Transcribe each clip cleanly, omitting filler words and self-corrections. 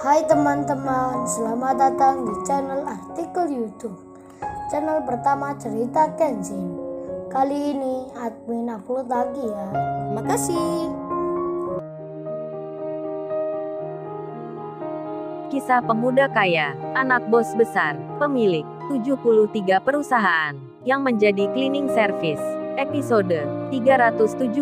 Hai teman-teman, selamat datang di channel artikel YouTube. Channel pertama cerita Kenshin. Kali ini admin upload lagi ya. Makasih. Kisah pemuda kaya, anak bos besar, pemilik 73 perusahaan, yang menjadi cleaning service. Episode 317.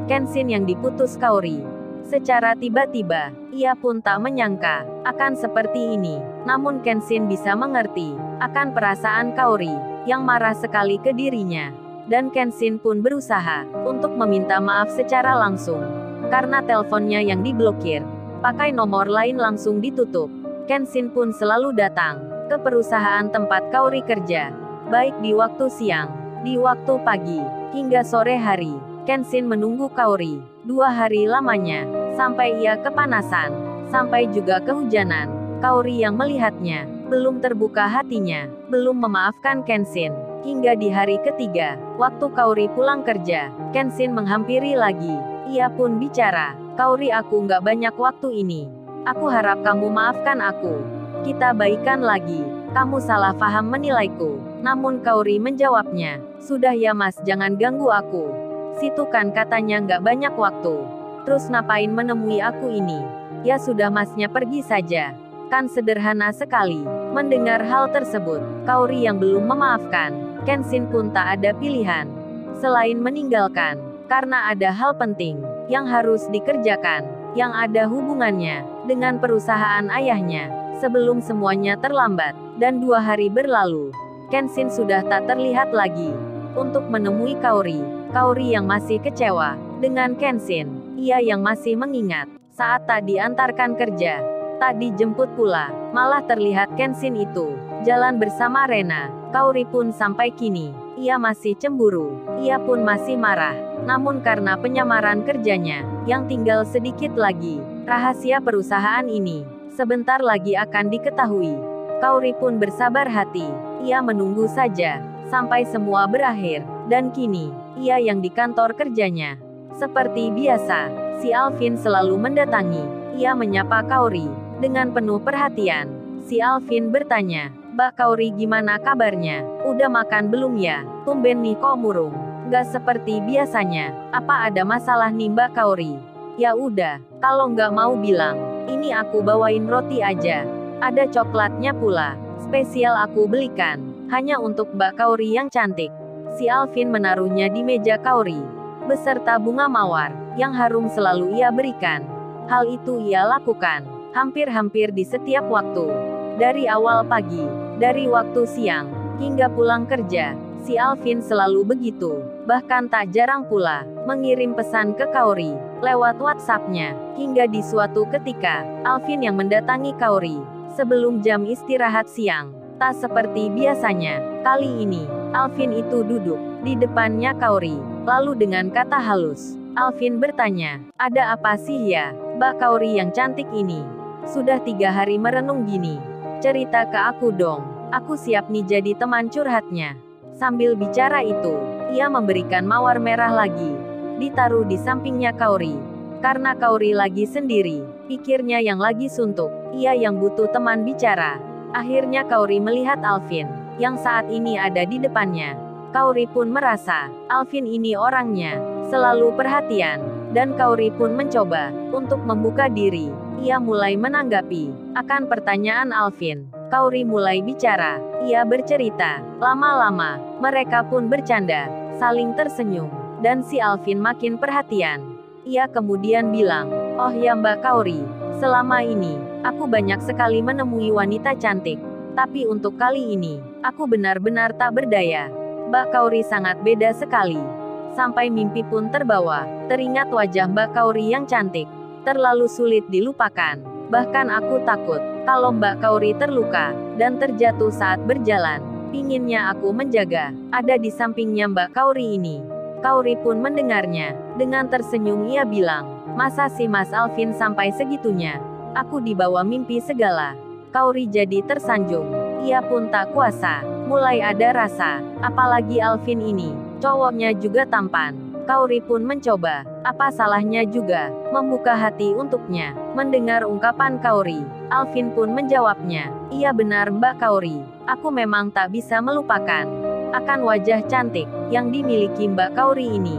Kenshin yang diputus Kaori. Secara tiba-tiba, ia pun tak menyangka akan seperti ini. Namun Kenshin bisa mengerti akan perasaan Kaori yang marah sekali ke dirinya. Dan Kenshin pun berusaha untuk meminta maaf secara langsung. Karena teleponnya yang diblokir, pakai nomor lain langsung ditutup. Kenshin pun selalu datang ke perusahaan tempat Kaori kerja. Baik di waktu siang, di waktu pagi, hingga sore hari. Kenshin menunggu Kaori 2 hari lamanya, sampai ia kepanasan, sampai juga kehujanan. Kaori yang melihatnya, belum terbuka hatinya, belum memaafkan Kenshin. Hingga di hari ketiga, waktu Kaori pulang kerja, Kenshin menghampiri lagi. Ia pun bicara, "Kaori, aku nggak banyak waktu ini. Aku harap kamu maafkan aku. Kita baikan lagi. Kamu salah paham menilaiku." Namun Kaori menjawabnya, "Sudah ya mas, jangan ganggu aku. Situ kan katanya nggak banyak waktu. Terus ngapain menemui aku ini? Ya sudah masnya pergi saja. Kan sederhana sekali." Mendengar hal tersebut, Kaori yang belum memaafkan, Kenshin pun tak ada pilihan selain meninggalkan. Karena ada hal penting yang harus dikerjakan, yang ada hubungannya dengan perusahaan ayahnya. Sebelum semuanya terlambat, dan 2 hari berlalu, Kenshin sudah tak terlihat lagi untuk menemui Kaori. Kaori yang masih kecewa dengan Kenshin. Ia yang masih mengingat saat tak diantarkan kerja, tak dijemput pula, malah terlihat Kenshin itu jalan bersama Rena. Kaori pun sampai kini, ia masih cemburu, ia pun masih marah. Namun karena penyamaran kerjanya, yang tinggal sedikit lagi, rahasia perusahaan ini sebentar lagi akan diketahui. Kaori pun bersabar hati, ia menunggu saja sampai semua berakhir. Dan kini, ia yang di kantor kerjanya. Seperti biasa, si Alvin selalu mendatangi. Ia menyapa Kaori dengan penuh perhatian. Si Alvin bertanya, "Mbak Kaori, gimana kabarnya? Udah makan belum ya? Tumben nih kok murung. Nggak seperti biasanya. Apa ada masalah nih Mbak Kaori?" "Ya udah, kalau nggak mau bilang, ini aku bawain roti aja. Ada coklatnya pula. Spesial aku belikan, hanya untuk Mbak Kaori yang cantik." Si Alvin menaruhnya di meja Kaori, beserta bunga mawar, yang harum selalu ia berikan. Hal itu ia lakukan, hampir-hampir di setiap waktu. Dari awal pagi, dari waktu siang, hingga pulang kerja, si Alvin selalu begitu. Bahkan tak jarang pula, mengirim pesan ke Kaori, lewat WhatsApp-nya. Hingga di suatu ketika, Alvin yang mendatangi Kaori, sebelum jam istirahat siang. Tak seperti biasanya, kali ini, Alvin itu duduk di depannya Kaori. Lalu dengan kata halus, Alvin bertanya, "Ada apa sih ya, Mbak Kaori yang cantik ini? Sudah 3 hari merenung gini. Cerita ke aku dong, aku siap nih jadi teman curhatnya." Sambil bicara itu, ia memberikan mawar merah lagi, ditaruh di sampingnya Kaori. Karena Kaori lagi sendiri, pikirnya yang lagi suntuk, ia yang butuh teman bicara. Akhirnya Kaori melihat Alvin, yang saat ini ada di depannya. Kaori pun merasa, Alvin ini orangnya selalu perhatian. Dan Kaori pun mencoba untuk membuka diri. Ia mulai menanggapi akan pertanyaan Alvin. Kaori mulai bicara, ia bercerita. Lama-lama, mereka pun bercanda, saling tersenyum. Dan si Alvin makin perhatian. Ia kemudian bilang, "Oh ya Mbak Kaori, selama ini, aku banyak sekali menemui wanita cantik. Tapi untuk kali ini, aku benar-benar tak berdaya. Mbak Kaori sangat beda sekali. Sampai mimpi pun terbawa, teringat wajah Mbak Kaori yang cantik. Terlalu sulit dilupakan. Bahkan aku takut, kalau Mbak Kaori terluka, dan terjatuh saat berjalan. Pinginnya aku menjaga, ada di sampingnya Mbak Kaori ini." Kaori pun mendengarnya. Dengan tersenyum ia bilang, "Masa sih Mas Alvin sampai segitunya? Aku dibawa mimpi segala." Kaori jadi tersanjung. Ia pun tak kuasa, mulai ada rasa, apalagi Alvin ini, cowoknya juga tampan. Kaori pun mencoba. Apa salahnya juga membuka hati untuknya. Mendengar ungkapan Kaori, Alvin pun menjawabnya. Iya benar Mbak Kaori. Aku memang tak bisa melupakan akan wajah cantik yang dimiliki Mbak Kaori ini.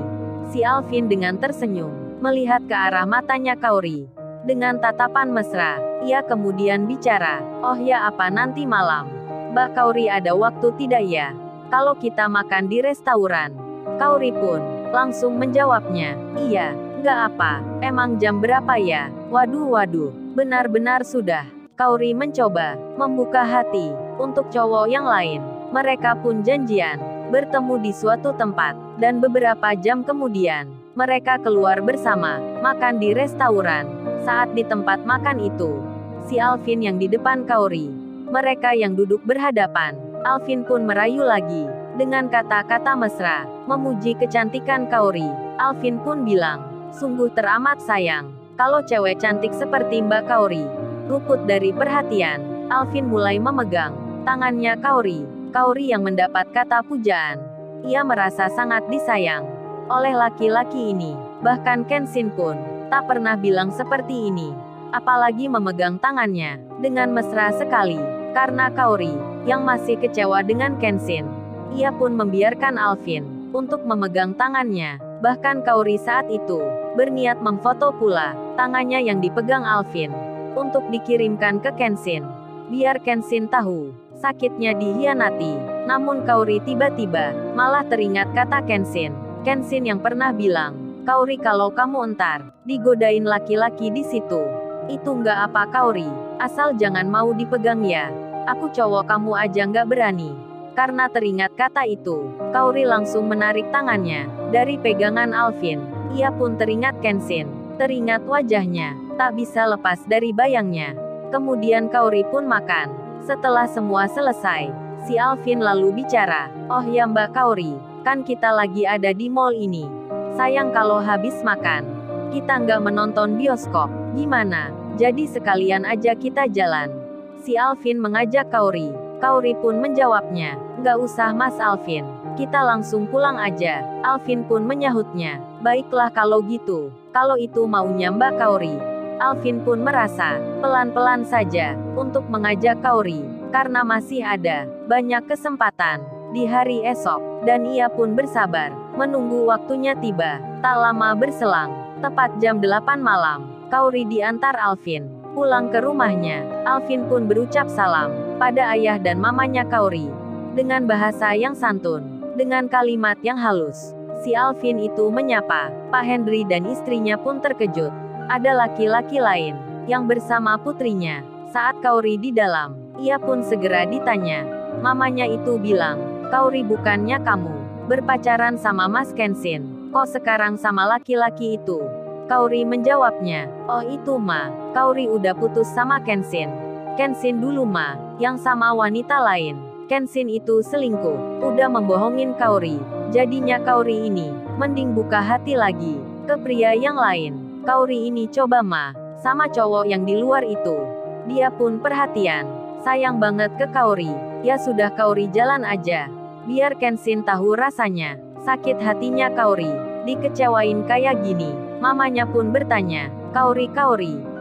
Si Alvin dengan tersenyum melihat ke arah matanya Kaori. Dengan tatapan mesra, ia kemudian bicara. Oh ya apa nanti malam? Mbak Kaori ada waktu tidak ya? Kalau kita makan di restoran. Kaori pun langsung menjawabnya. Iya, nggak apa. Emang jam berapa ya? Waduh, benar-benar sudah. Kaori mencoba membuka hati untuk cowok yang lain. Mereka pun janjian bertemu di suatu tempat, dan beberapa jam kemudian, mereka keluar bersama, makan di restoran. Saat di tempat makan itu, si Alvin yang di depan Kaori, mereka yang duduk berhadapan, Alvin pun merayu lagi, dengan kata-kata mesra, memuji kecantikan Kaori. Alvin pun bilang, sungguh teramat sayang, kalau cewek cantik seperti Mbak Kaori. Luput dari perhatian, Alvin mulai memegang tangannya Kaori. Kaori yang mendapat kata pujaan. Ia merasa sangat disayang oleh laki-laki ini. Bahkan Kenshin pun tak pernah bilang seperti ini. Apalagi memegang tangannya dengan mesra sekali. Karena Kaori yang masih kecewa dengan Kenshin, ia pun membiarkan Alvin untuk memegang tangannya. Bahkan Kaori saat itu berniat memfoto pula tangannya yang dipegang Alvin untuk dikirimkan ke Kenshin. Biar Kenshin tahu sakitnya dihianati. Namun Kaori tiba-tiba malah teringat kata Kenshin. Kenshin yang pernah bilang, Kaori kalau kamu entar digodain laki-laki di situ, itu nggak apa Kaori, asal jangan mau dipegang ya. Aku cowok kamu aja nggak berani. Karena teringat kata itu, Kaori langsung menarik tangannya dari pegangan Alvin. Ia pun teringat Kenshin, teringat wajahnya, tak bisa lepas dari bayangnya. Kemudian Kaori pun makan. Setelah semua selesai, si Alvin lalu bicara, oh ya Mbak Kaori, kan kita lagi ada di mall ini. Sayang kalau habis makan, kita nggak menonton bioskop, gimana? Jadi sekalian aja kita jalan. Si Alvin mengajak Kaori. Kaori pun menjawabnya, nggak usah Mas Alvin, kita langsung pulang aja. Alvin pun menyahutnya, baiklah kalau gitu, kalau itu maunya Mbak Kaori. Alvin pun merasa pelan-pelan saja untuk mengajak Kaori, karena masih ada banyak kesempatan di hari esok, dan ia pun bersabar menunggu waktunya tiba. Tak lama berselang, tepat jam 8 malam, Kaori diantar Alvin pulang ke rumahnya. Alvin pun berucap salam pada ayah dan mamanya Kaori dengan bahasa yang santun, dengan kalimat yang halus. Si Alvin itu menyapa Pak Henry dan istrinya pun terkejut. Ada laki-laki lain yang bersama putrinya. Saat Kaori di dalam, ia pun segera ditanya. Mamanya itu bilang, Kaori bukannya kamu berpacaran sama Mas Kenshin, kok sekarang sama laki-laki itu? Kaori menjawabnya, oh itu Ma, Kaori udah putus sama Kenshin. Kenshin dulu Ma, yang sama wanita lain. Kenshin itu selingkuh, udah membohongin Kaori. Jadinya Kaori ini mending buka hati lagi ke pria yang lain. Kaori ini coba Ma, sama cowok yang di luar itu. Dia pun perhatian, sayang banget ke Kaori. Ya sudah Kaori jalan aja. Biar Kenshin tahu rasanya. Sakit hatinya Kaori, dikecewain kayak gini. Mamanya pun bertanya, Kaori,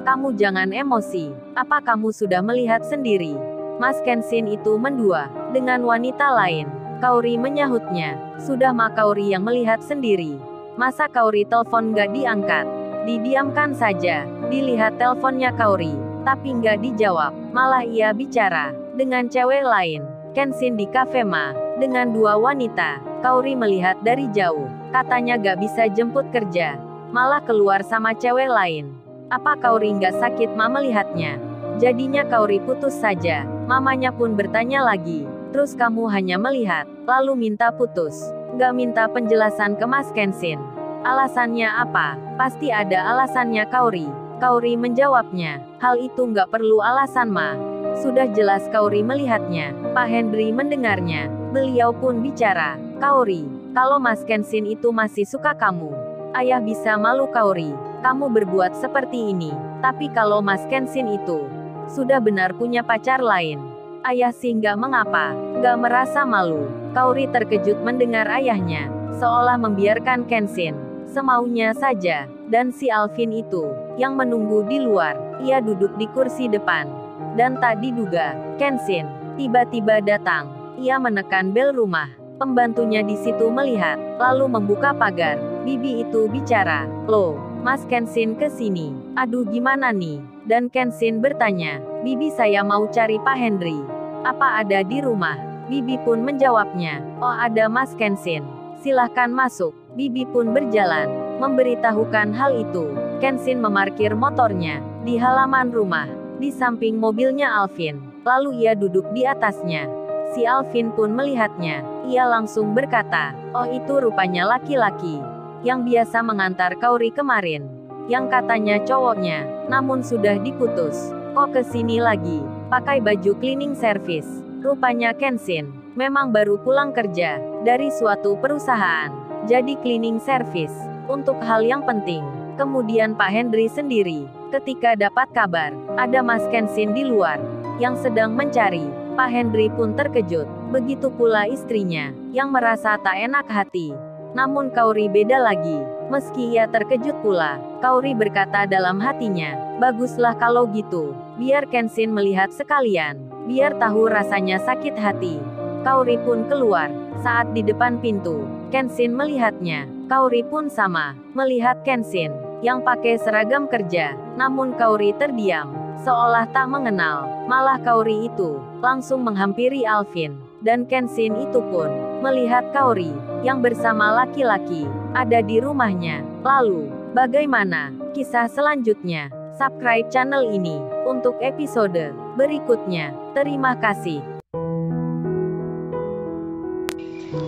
kamu jangan emosi. Apa kamu sudah melihat sendiri? Mas Kenshin itu mendua dengan wanita lain. Kaori menyahutnya, sudah Ma Kaori yang melihat sendiri. Masa Kaori telepon nggak diangkat? Didiamkan saja. Dilihat teleponnya Kaori, tapi nggak dijawab. Malah ia bicara dengan cewek lain. Kenshin di kafe Ma, dengan dua wanita. Kaori melihat dari jauh. Katanya gak bisa jemput kerja, malah keluar sama cewek lain. Apa Kaori nggak sakit Ma melihatnya? Jadinya Kaori putus saja. Mamanya pun bertanya lagi. Terus kamu hanya melihat, lalu minta putus. Nggak minta penjelasan ke Mas Kenshin. Alasannya apa? Pasti ada alasannya Kaori. Kaori menjawabnya, hal itu nggak perlu alasan Ma. Sudah jelas Kaori melihatnya. Pak Henry mendengarnya. Beliau pun bicara, Kaori, kalau Mas Kenshin itu masih suka kamu, ayah bisa malu Kaori. Kamu berbuat seperti ini. Tapi kalau Mas Kenshin itu sudah benar punya pacar lain, ayah sih nggak mengapa, nggak merasa malu. Kaori terkejut mendengar ayahnya seolah membiarkan Kenshin semaunya saja. Dan si Alvin itu, yang menunggu di luar, ia duduk di kursi depan. Dan tak diduga, Kenshin tiba-tiba datang. Ia menekan bel rumah. Pembantunya di situ melihat, lalu membuka pagar. Bibi itu bicara, "Loh, Mas Kenshin ke sini. Aduh gimana nih?" Dan Kenshin bertanya, "Bibi saya mau cari Pak Henry. Apa ada di rumah?" Bibi pun menjawabnya, "Oh ada Mas Kenshin. Silahkan masuk." Bibi pun berjalan, memberitahukan hal itu. Kenshin memarkir motornya di halaman rumah, di samping mobilnya Alvin. Lalu ia duduk di atasnya. Si Alvin pun melihatnya. Ia langsung berkata, "Oh itu rupanya laki-laki yang biasa mengantar Kaori kemarin. Yang katanya cowoknya, namun sudah diputus. Kok kesini lagi? Pakai baju cleaning service." Rupanya Kenshin memang baru pulang kerja dari suatu perusahaan. Jadi cleaning service untuk hal yang penting. Kemudian Pak Henry sendiri, ketika dapat kabar ada Mas Kenshin di luar yang sedang mencari, Pak Henry pun terkejut. Begitu pula istrinya, yang merasa tak enak hati. Namun Kaori beda lagi. Meski ia terkejut pula, Kaori berkata dalam hatinya, "Baguslah kalau gitu. Biar Kenshin melihat sekalian. Biar tahu rasanya sakit hati." Kaori pun keluar. Saat di depan pintu, Kenshin melihatnya. Kaori pun sama, melihat Kenshin yang pakai seragam kerja. Namun Kaori terdiam, seolah tak mengenal. Malah Kaori itu langsung menghampiri Alvin. Dan Kenshin itu pun melihat Kaori yang bersama laki-laki ada di rumahnya. Lalu, bagaimana kisah selanjutnya? Subscribe channel ini untuk episode berikutnya. Terima kasih.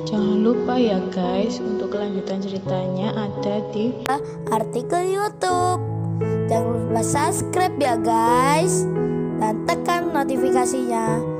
Jangan lupa ya guys, untuk kelanjutan ceritanya ada di artikel YouTube. Jangan lupa subscribe ya guys, dan tekan notifikasinya